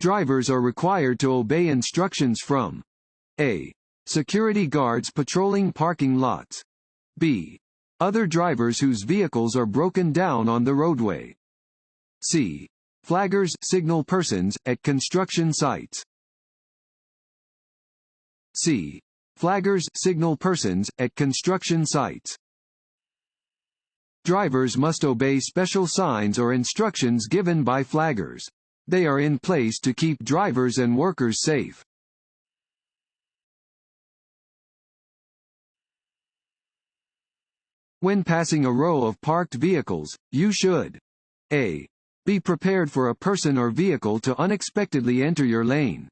Drivers are required to obey instructions from A. Security guards patrolling parking lots. B. Other drivers whose vehicles are broken down on the roadway. C. Flaggers, signal persons, at construction sites. C. Flaggers, signal persons, at construction sites. Drivers must obey special signs or instructions given by flaggers. They are in place to keep drivers and workers safe. When passing a row of parked vehicles, you should A. Be prepared for a person or vehicle to unexpectedly enter your lane.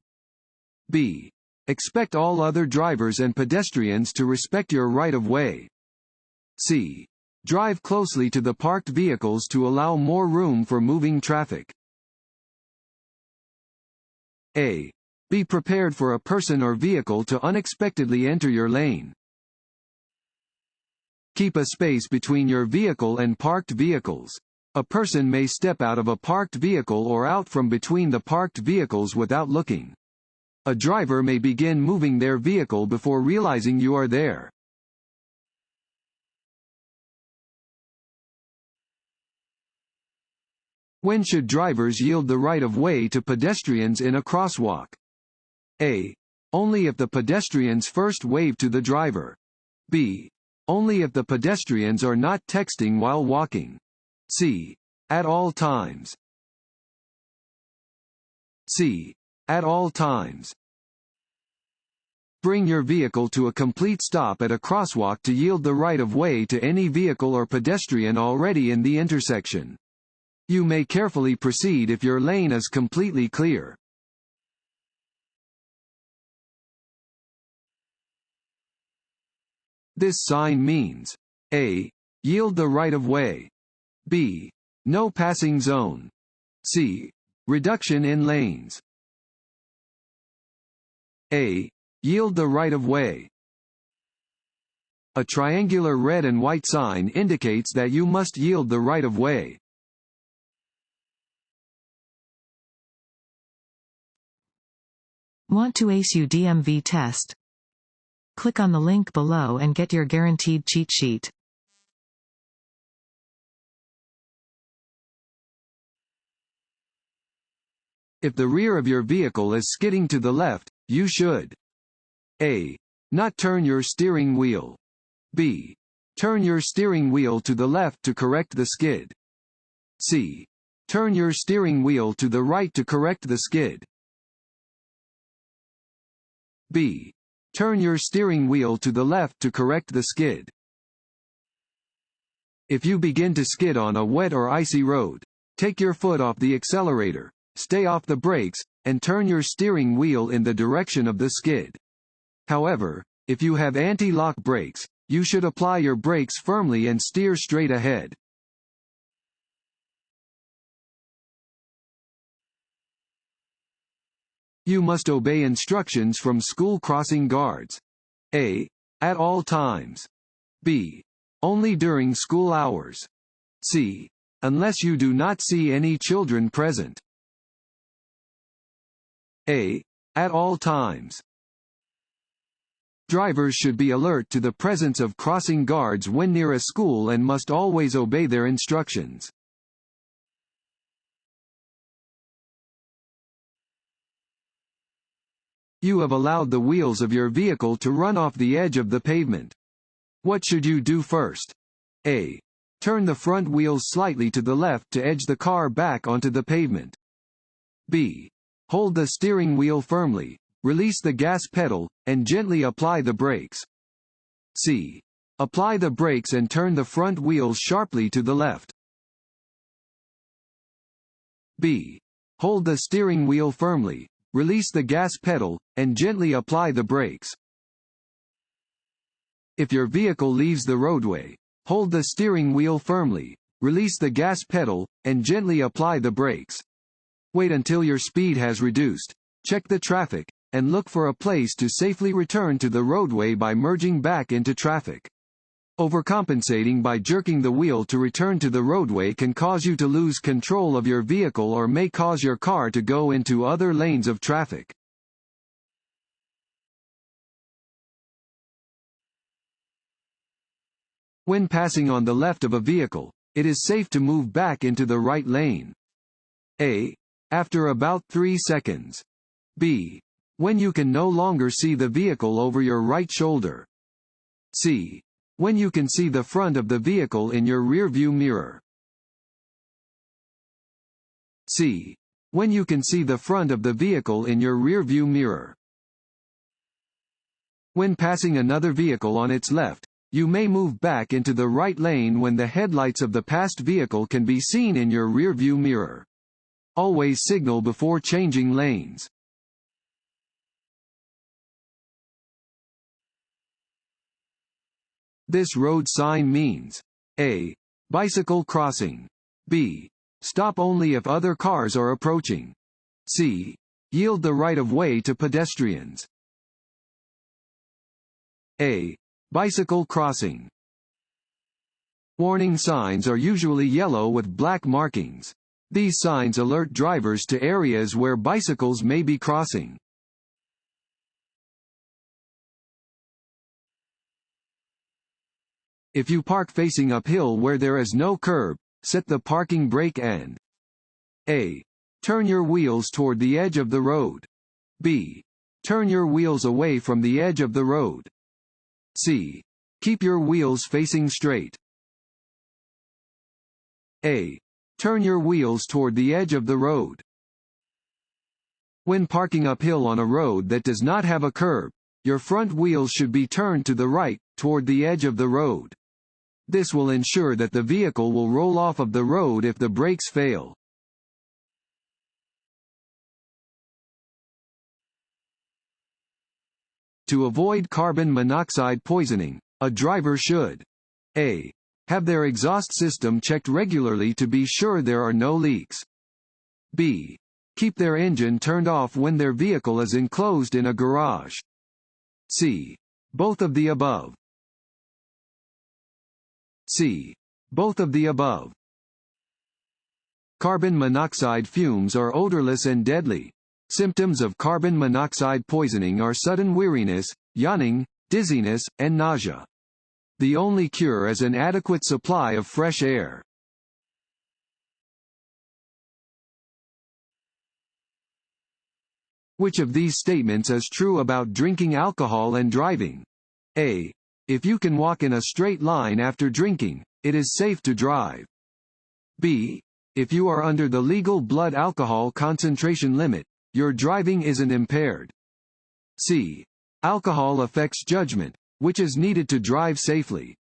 B. Expect all other drivers and pedestrians to respect your right-of-way. C. Drive closely to the parked vehicles to allow more room for moving traffic. A. Be prepared for a person or vehicle to unexpectedly enter your lane. Keep a space between your vehicle and parked vehicles. A person may step out of a parked vehicle or out from between the parked vehicles without looking. A driver may begin moving their vehicle before realizing you are there. When should drivers yield the right-of-way to pedestrians in a crosswalk? A. Only if the pedestrians first wave to the driver. B. Only if the pedestrians are not texting while walking. C. At all times. C. At all times. Bring your vehicle to a complete stop at a crosswalk to yield the right-of-way to any vehicle or pedestrian already in the intersection. You may carefully proceed if your lane is completely clear. This sign means A. Yield the right-of-way. B. No passing zone. C. Reduction in lanes. A. Yield the right-of-way. A triangular red and white sign indicates that you must yield the right-of-way. Want to ace your DMV test? Click on the link below and get your guaranteed cheat sheet. If the rear of your vehicle is skidding to the left, you should A. Not turn your steering wheel. B. Turn your steering wheel to the left to correct the skid. C. Turn your steering wheel to the right to correct the skid. B. Turn your steering wheel to the left to correct the skid. If you begin to skid on a wet or icy road, take your foot off the accelerator, stay off the brakes, and turn your steering wheel in the direction of the skid. However, if you have anti-lock brakes, you should apply your brakes firmly and steer straight ahead. You must obey instructions from school crossing guards. A. At all times. B. Only during school hours. C. Unless you do not see any children present. A. At all times. Drivers should be alert to the presence of crossing guards when near a school and must always obey their instructions. You have allowed the wheels of your vehicle to run off the edge of the pavement. What should you do first? A. Turn the front wheels slightly to the left to edge the car back onto the pavement. B. Hold the steering wheel firmly, release the gas pedal, and gently apply the brakes. C. Apply the brakes and turn the front wheels sharply to the left. B. Hold the steering wheel firmly, release the gas pedal, and gently apply the brakes. If your vehicle leaves the roadway, hold the steering wheel firmly, release the gas pedal, and gently apply the brakes. Wait until your speed has reduced, check the traffic, and look for a place to safely return to the roadway by merging back into traffic. Overcompensating by jerking the wheel to return to the roadway can cause you to lose control of your vehicle or may cause your car to go into other lanes of traffic. When passing on the left of a vehicle, it is safe to move back into the right lane. A. After about 3 seconds. B. When you can no longer see the vehicle over your right shoulder. C. When you can see the front of the vehicle in your rearview mirror. C. When you can see the front of the vehicle in your rearview mirror. When passing another vehicle on its left, you may move back into the right lane when the headlights of the passed vehicle can be seen in your rearview mirror. Always signal before changing lanes. This road sign means A. Bicycle crossing. B. Stop only if other cars are approaching. C. Yield the right of way to pedestrians. A. Bicycle crossing. Warning signs are usually yellow with black markings. These signs alert drivers to areas where bicycles may be crossing. If you park facing uphill where there is no curb, set the parking brake and A. Turn your wheels toward the edge of the road. B. Turn your wheels away from the edge of the road. C. Keep your wheels facing straight. A. Turn your wheels toward the edge of the road. When parking uphill on a road that does not have a curb, your front wheels should be turned to the right, toward the edge of the road. This will ensure that the vehicle will roll off of the road if the brakes fail. To avoid carbon monoxide poisoning, a driver should A. Have their exhaust system checked regularly to be sure there are no leaks. B. Keep their engine turned off when their vehicle is enclosed in a garage. C. Both of the above. C. Both of the above. Carbon monoxide fumes are odorless and deadly. Symptoms of carbon monoxide poisoning are sudden weariness, yawning, dizziness, and nausea. The only cure is an adequate supply of fresh air. Which of these statements is true about drinking alcohol and driving? A. If you can walk in a straight line after drinking, it is safe to drive. B. If you are under the legal blood alcohol concentration limit, your driving isn't impaired. C. Alcohol affects judgment, which is needed to drive safely.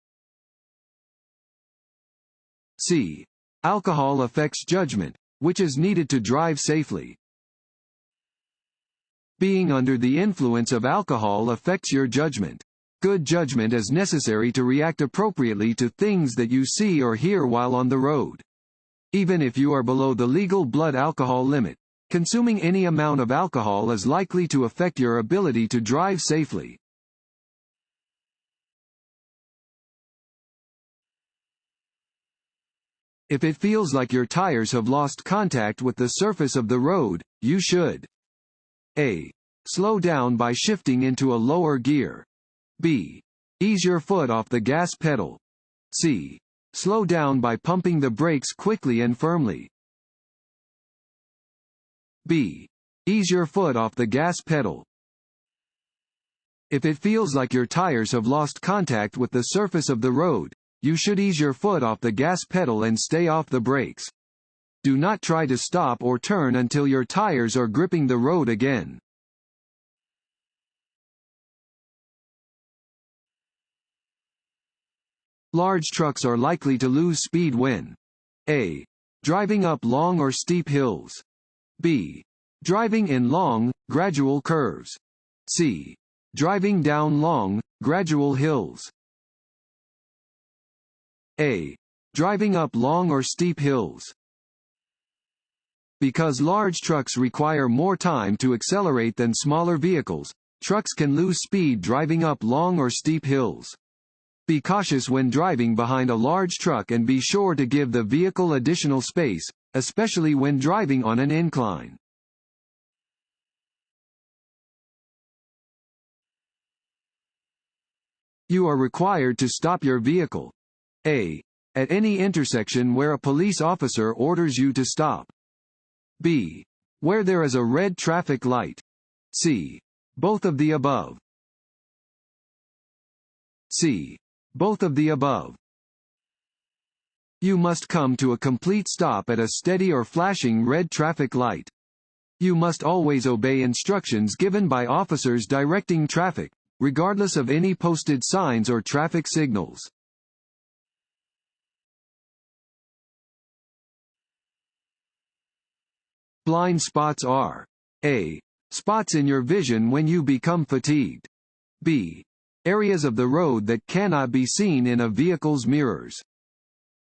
C. Alcohol affects judgment, which is needed to drive safely. Being under the influence of alcohol affects your judgment. Good judgment is necessary to react appropriately to things that you see or hear while on the road. Even if you are below the legal blood alcohol limit, consuming any amount of alcohol is likely to affect your ability to drive safely. If it feels like your tires have lost contact with the surface of the road, you should A. Slow down by shifting into a lower gear. B. Ease your foot off the gas pedal. C. Slow down by pumping the brakes quickly and firmly. B. Ease your foot off the gas pedal. If it feels like your tires have lost contact with the surface of the road, you should ease your foot off the gas pedal and stay off the brakes. Do not try to stop or turn until your tires are gripping the road again. Large trucks are likely to lose speed when A. Driving up long or steep hills. B. Driving in long, gradual curves. C. Driving down long, gradual hills. A. Driving up long or steep hills. Because large trucks require more time to accelerate than smaller vehicles, trucks can lose speed driving up long or steep hills. Be cautious when driving behind a large truck and be sure to give the vehicle additional space, especially when driving on an incline. You are required to stop your vehicle. A. At any intersection where a police officer orders you to stop. B. Where there is a red traffic light. C. Both of the above. C. Both of the above. You must come to a complete stop at a steady or flashing red traffic light. You must always obey instructions given by officers directing traffic, regardless of any posted signs or traffic signals. Blind spots are: A. Spots in your vision when you become fatigued. B. Areas of the road that cannot be seen in a vehicle's mirrors.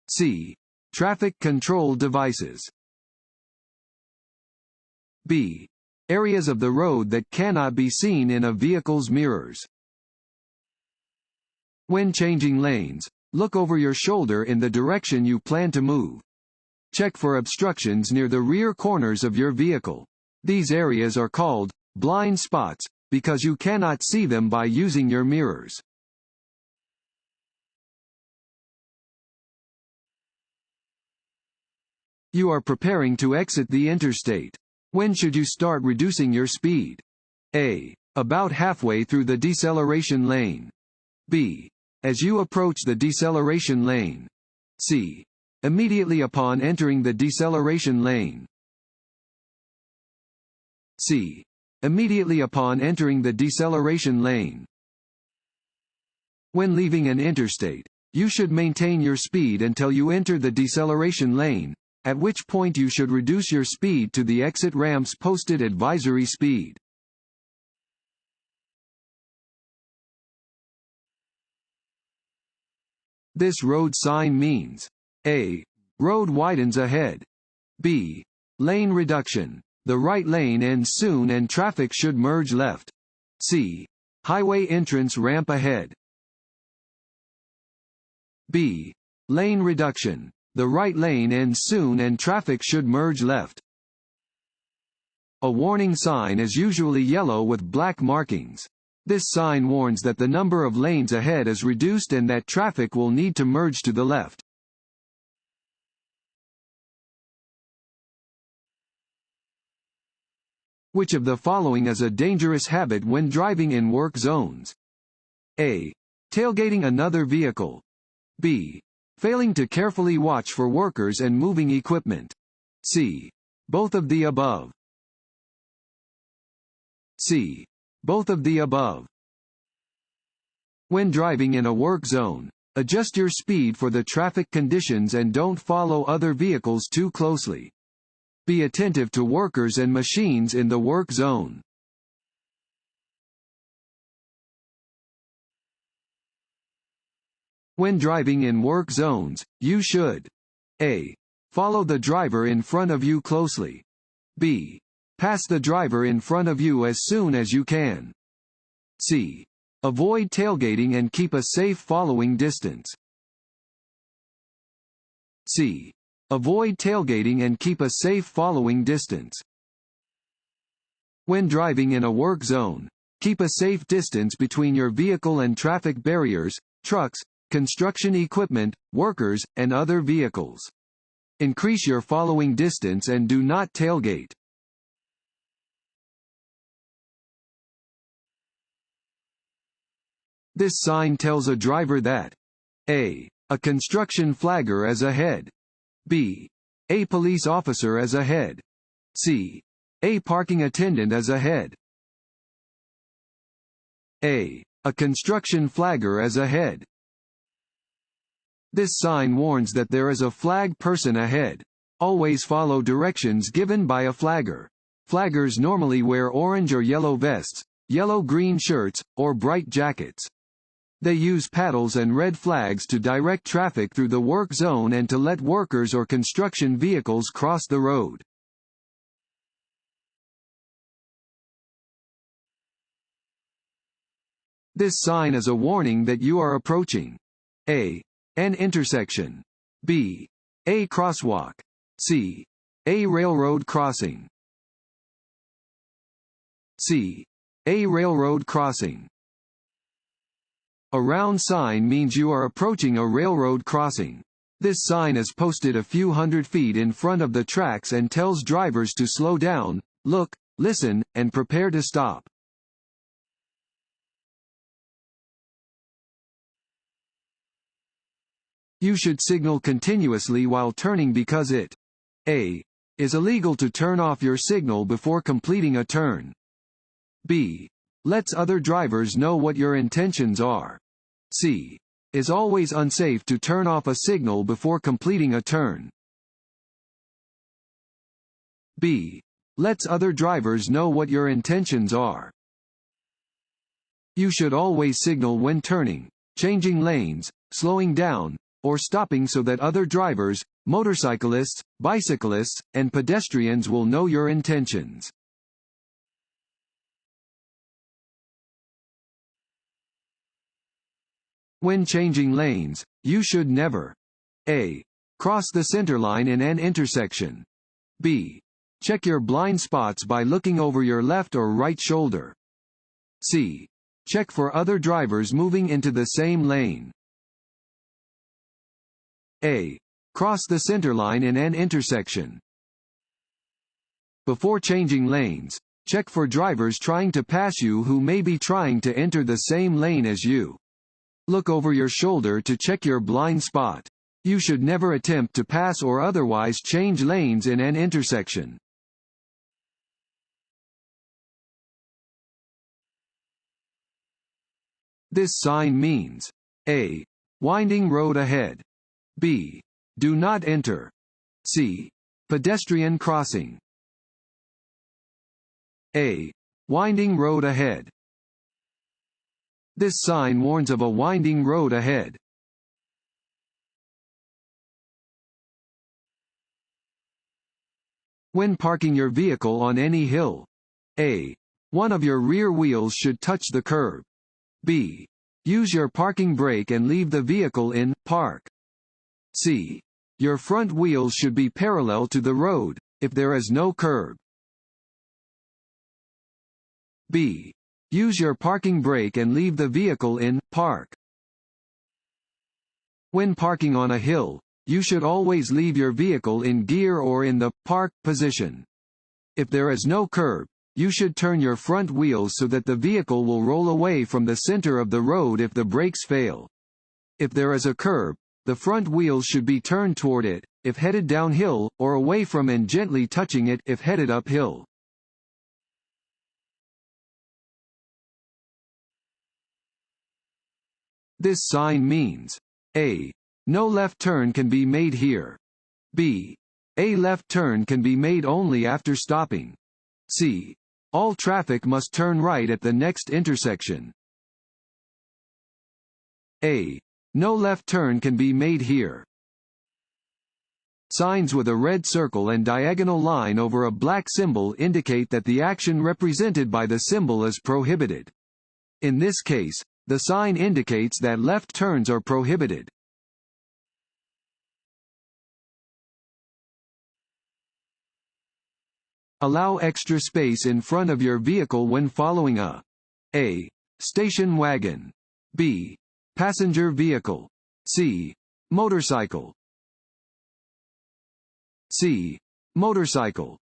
C. Traffic control devices. B. Areas of the road that cannot be seen in a vehicle's mirrors. When changing lanes, look over your shoulder in the direction you plan to move. Check for obstructions near the rear corners of your vehicle. These areas are called blind spots because you cannot see them by using your mirrors. You are preparing to exit the interstate. When should you start reducing your speed? A. About halfway through the deceleration lane. B. As you approach the deceleration lane. C. Immediately upon entering the deceleration lane. C. Immediately upon entering the deceleration lane. When leaving an interstate, you should maintain your speed until you enter the deceleration lane, at which point you should reduce your speed to the exit ramp's posted advisory speed. This road sign means: A. Road widens ahead. B. Lane reduction. The right lane ends soon and traffic should merge left. C. Highway entrance ramp ahead. B. Lane reduction. The right lane ends soon and traffic should merge left. A warning sign is usually yellow with black markings. This sign warns that the number of lanes ahead is reduced and that traffic will need to merge to the left. Which of the following is a dangerous habit when driving in work zones? A. Tailgating another vehicle. B. Failing to carefully watch for workers and moving equipment. C. Both of the above. C. Both of the above. When driving in a work zone, adjust your speed for the traffic conditions and don't follow other vehicles too closely. Be attentive to workers and machines in the work zone. When driving in work zones, you should: A. Follow the driver in front of you closely. B. Pass the driver in front of you as soon as you can. C. Avoid tailgating and keep a safe following distance. C. Avoid tailgating and keep a safe following distance. When driving in a work zone, keep a safe distance between your vehicle and traffic barriers, trucks, construction equipment, workers, and other vehicles. Increase your following distance and do not tailgate. This sign tells a driver that: A. A construction flagger is ahead. B. A police officer is ahead. C. A parking attendant is ahead. A. A construction flagger is ahead. This sign warns that there is a flag person ahead. Always follow directions given by a flagger. Flaggers normally wear orange or yellow vests, yellow-green shirts, or bright jackets. They use paddles and red flags to direct traffic through the work zone and to let workers or construction vehicles cross the road. This sign is a warning that you are approaching A. An intersection. B. A crosswalk. C. A railroad crossing. C. A railroad crossing. A round sign means you are approaching a railroad crossing. This sign is posted a few hundred feet in front of the tracks and tells drivers to slow down, look, listen, and prepare to stop. You should signal continuously while turning because it A. is illegal to turn off your signal before completing a turn. B. lets other drivers know what your intentions are. C. is always unsafe to turn off a signal before completing a turn. B. lets other drivers know what your intentions are. You should always signal when turning, changing lanes, slowing down, or stopping so that other drivers, motorcyclists, bicyclists, and pedestrians will know your intentions. When changing lanes, you should never A. cross the center line in an intersection. B. check your blind spots by looking over your left or right shoulder. C. check for other drivers moving into the same lane. A. cross the center line in an intersection. Before changing lanes, check for drivers trying to pass you who may be trying to enter the same lane as you. Look over your shoulder to check your blind spot. You should never attempt to pass or otherwise change lanes in an intersection. This sign means A. winding road ahead. B. do not enter. C. pedestrian crossing. A. winding road ahead. This sign warns of a winding road ahead. When parking your vehicle on any hill, A. one of your rear wheels should touch the curb. B. use your parking brake and leave the vehicle in park. C. your front wheels should be parallel to the road, if there is no curb. B. use your parking brake and leave the vehicle in park. When parking on a hill, you should always leave your vehicle in gear or in the park position. If there is no curb, you should turn your front wheels so that the vehicle will roll away from the center of the road if the brakes fail. If there is a curb, the front wheels should be turned toward it, if headed downhill, or away from and gently touching it, if headed uphill. This sign means A. no left turn can be made here. B. a left turn can be made only after stopping. C. all traffic must turn right at the next intersection. A. no left turn can be made here. Signs with a red circle and diagonal line over a black symbol indicate that the action represented by the symbol is prohibited. In this case, the sign indicates that left turns are prohibited. Allow extra space in front of your vehicle when following a station wagon. B. passenger vehicle. C. motorcycle. C. motorcycle.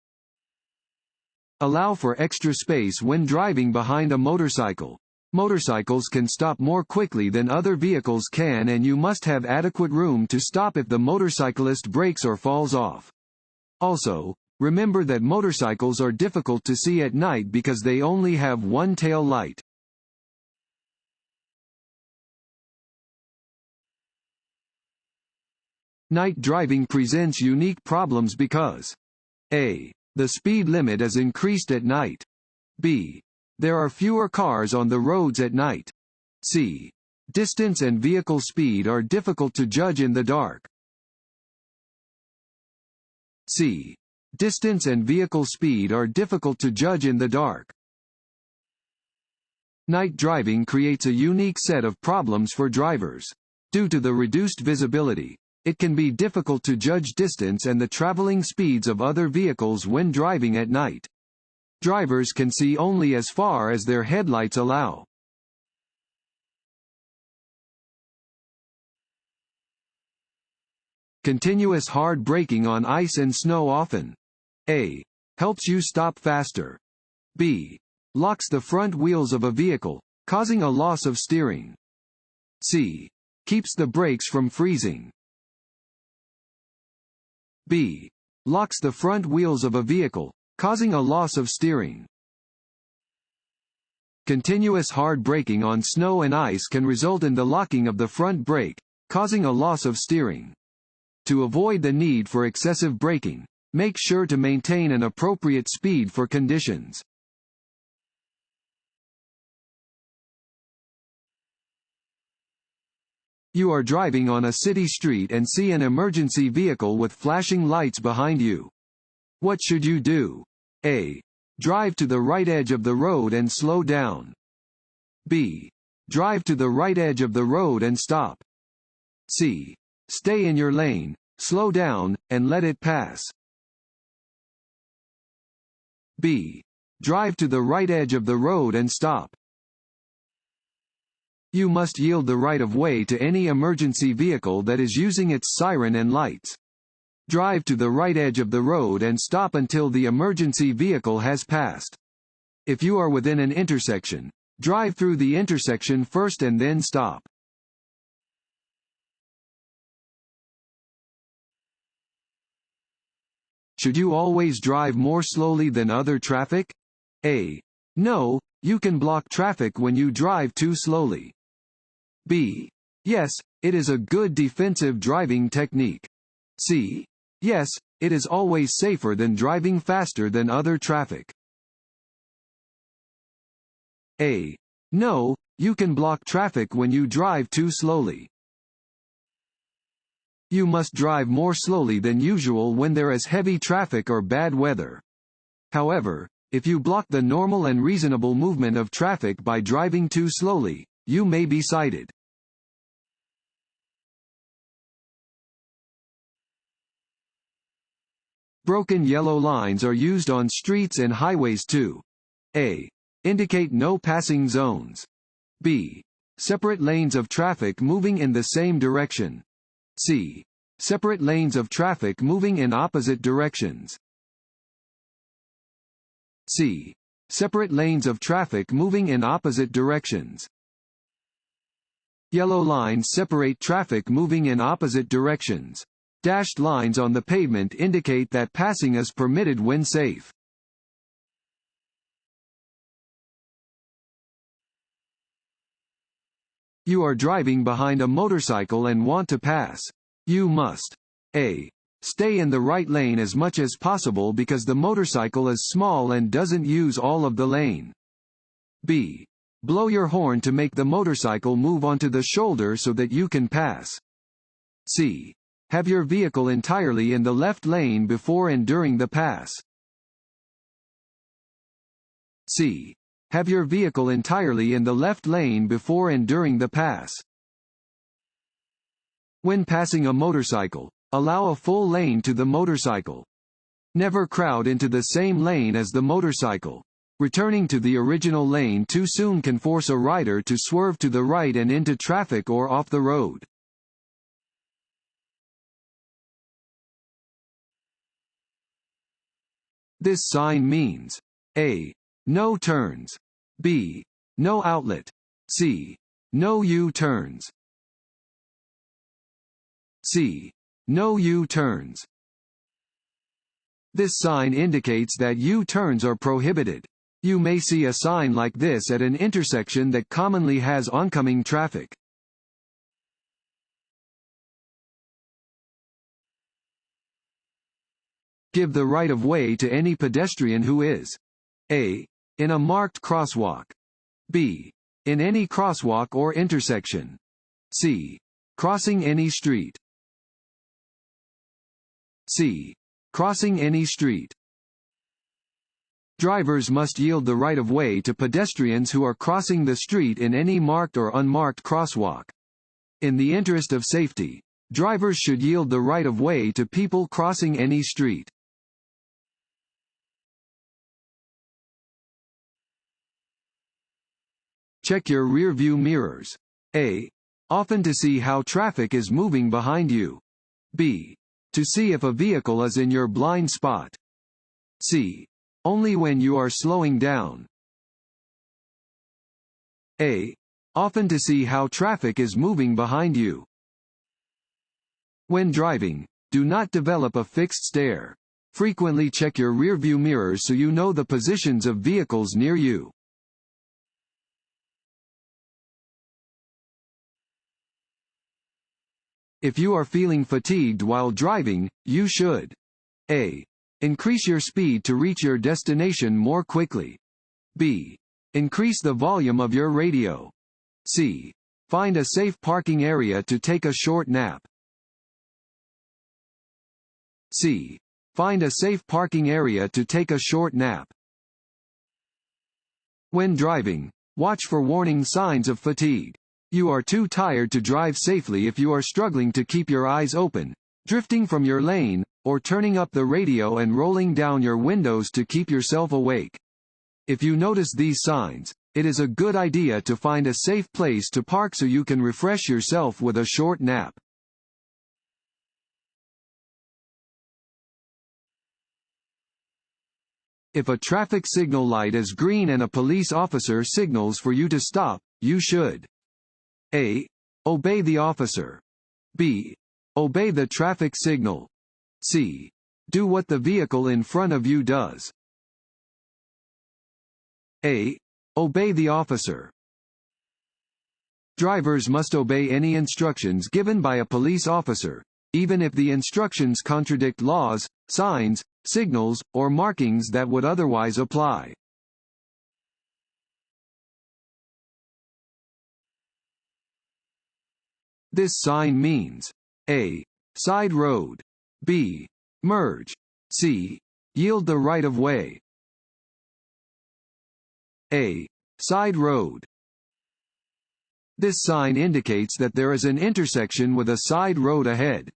Allow for extra space when driving behind a motorcycle. Motorcycles can stop more quickly than other vehicles can, and you must have adequate room to stop if the motorcyclist brakes or falls off. Also, remember that motorcycles are difficult to see at night because they only have one tail light. Night driving presents unique problems because A. the speed limit is increased at night. B. there are fewer cars on the roads at night. C. distance and vehicle speed are difficult to judge in the dark. C. distance and vehicle speed are difficult to judge in the dark. Night driving creates a unique set of problems for drivers. Due to the reduced visibility, it can be difficult to judge distance and the traveling speeds of other vehicles when driving at night. Drivers can see only as far as their headlights allow. Continuous hard braking on ice and snow often. A. Helps you stop faster. B. Locks the front wheels of a vehicle, causing a loss of steering. C. Keeps the brakes from freezing. B. Locks the front wheels of a vehicle, causing a loss of steering. Continuous hard braking on snow and ice can result in the locking of the front brake, causing a loss of steering. To avoid the need for excessive braking, make sure to maintain an appropriate speed for conditions. You are driving on a city street and see an emergency vehicle with flashing lights behind you. What should you do? A. Drive to the right edge of the road and slow down. B. Drive to the right edge of the road and stop. C. Stay in your lane, slow down, and let it pass. B. Drive to the right edge of the road and stop. You must yield the right of way to any emergency vehicle that is using its siren and lights. Drive to the right edge of the road and stop until the emergency vehicle has passed. If you are within an intersection, drive through the intersection first and then stop. Should you always drive more slowly than other traffic? A. No, you can block traffic when you drive too slowly. B. Yes, it is a good defensive driving technique. C. Yes, it is always safer than driving faster than other traffic. A. No, you can block traffic when you drive too slowly. You must drive more slowly than usual when there is heavy traffic or bad weather. However, if you block the normal and reasonable movement of traffic by driving too slowly, you may be cited. Broken yellow lines are used on streets and highways to A. Indicate no passing zones. B. Separate lanes of traffic moving in the same direction. C. Separate lanes of traffic moving in opposite directions. C. Separate lanes of traffic moving in opposite directions. Yellow lines separate traffic moving in opposite directions. Dashed lines on the pavement indicate that passing is permitted when safe. You are driving behind a motorcycle and want to pass. You must A. Stay in the right lane as much as possible because the motorcycle is small and doesn't use all of the lane. B. Blow your horn to make the motorcycle move onto the shoulder so that you can pass. C. Have your vehicle entirely in the left lane before and during the pass. C. Have your vehicle entirely in the left lane before and during the pass. When passing a motorcycle, allow a full lane to the motorcycle. Never crowd into the same lane as the motorcycle. Returning to the original lane too soon can force a rider to swerve to the right and into traffic or off the road. This sign means A. No turns. B. No outlet. C. No U-turns. C. No U-turns. This sign indicates that U-turns are prohibited. You may see a sign like this at an intersection that commonly has oncoming traffic. Give the right of way to any pedestrian who is A. In a marked crosswalk. B. In any crosswalk or intersection. C. Crossing any street. C. Crossing any street. Drivers must yield the right of way to pedestrians who are crossing the street in any marked or unmarked crosswalk. In the interest of safety, drivers should yield the right of way to people crossing any street. Check your rear-view mirrors. A. Often to see how traffic is moving behind you. B. To see if a vehicle is in your blind spot. C. Only when you are slowing down. A. Often to see how traffic is moving behind you. When driving, do not develop a fixed stare. Frequently check your rearview mirrors so you know the positions of vehicles near you. If you are feeling fatigued while driving, you should A. Increase your speed to reach your destination more quickly. B. Increase the volume of your radio. C. Find a safe parking area to take a short nap. C. Find a safe parking area to take a short nap. When driving, watch for warning signs of fatigue. You are too tired to drive safely if you are struggling to keep your eyes open, drifting from your lane, or turning up the radio and rolling down your windows to keep yourself awake. If you notice these signs, it is a good idea to find a safe place to park so you can refresh yourself with a short nap. If a traffic signal light is green and a police officer signals for you to stop, you should A. Obey the officer. B. Obey the traffic signal. C. Do what the vehicle in front of you does. A. Obey the officer. Drivers must obey any instructions given by a police officer, even if the instructions contradict laws, signs, signals, or markings that would otherwise apply. This sign means A. Side road. B. Merge. C. Yield the right of way. A. Side road. This sign indicates that there is an intersection with a side road ahead.